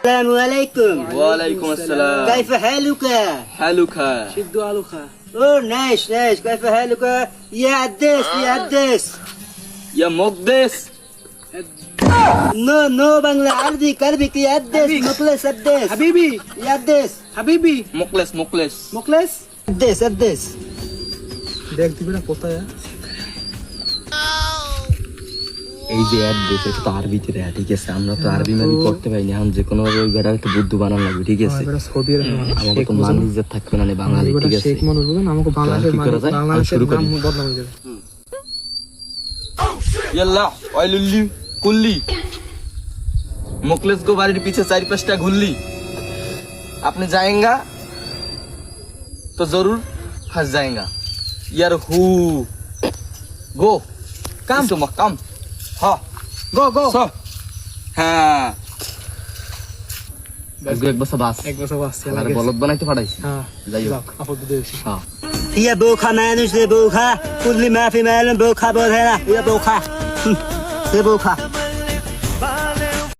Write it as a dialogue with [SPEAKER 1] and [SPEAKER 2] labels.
[SPEAKER 1] السلام عليكم.
[SPEAKER 2] ওয়ালাইকুম আসসালাম।
[SPEAKER 1] كيف حالك؟
[SPEAKER 2] হালুখা
[SPEAKER 3] شدوا علوخا.
[SPEAKER 1] اوه نايس نايس. كيف حالك يا عداس يا عداس؟
[SPEAKER 2] ইয়া মুকদ্দেস।
[SPEAKER 1] نو نو بنغلا عربي كربك يا عداس.
[SPEAKER 3] حبيبي.
[SPEAKER 1] مقلس عداس
[SPEAKER 3] حبيبي
[SPEAKER 1] يا عداس.
[SPEAKER 3] حبيبي
[SPEAKER 2] মুকলেস মুকলেস।
[SPEAKER 3] مقلس.
[SPEAKER 1] عداس عداس.
[SPEAKER 3] দেখ দিবি না কোথায়?
[SPEAKER 2] এই যে অ্যাড্রেস এটা তো আরবিতে দেয়া, ঠিক আছে? আমরা তো আরবি মানে পড়তে পারি না, এখন যে কোনো ওই বেটার একটু বুদ্ধু বানান লাগবে, ঠিক আছে?
[SPEAKER 3] সৌদি
[SPEAKER 2] আমাকে তো মানুষ যে থাকবে না বাঙালি, ঠিক আছে?
[SPEAKER 3] শেখ মানুষ বুঝেন আমাকে বাংলাদেশের
[SPEAKER 2] কি করা যায়?
[SPEAKER 3] বাংলাদেশের
[SPEAKER 2] শুরু করি।
[SPEAKER 3] নাম বদনাম হয়ে যাবে।
[SPEAKER 2] ইয়াল্লাহ ওয়াইলুল্লি কুল্লি মুকলেস গো বাড়ির পিছে 4-5টা ঘুরলি, আপনি जाएंगा तो जरूर फंस जाएगा यार। हु गो काम तो काम हाँ
[SPEAKER 3] গো গো
[SPEAKER 2] सो हाँ এক বছর বাস
[SPEAKER 3] এক বছর বাস
[SPEAKER 2] আর বলদ বানাইতে পাঠাইছি।
[SPEAKER 3] হ্যাঁ
[SPEAKER 2] যাই হোক
[SPEAKER 3] যাক আপদ দিয়েছি।
[SPEAKER 2] হ্যাঁ
[SPEAKER 1] هي بوخة مانوس بوخة. كل ما في مال بوخة بوخة. هي بوخة. هي بوخة.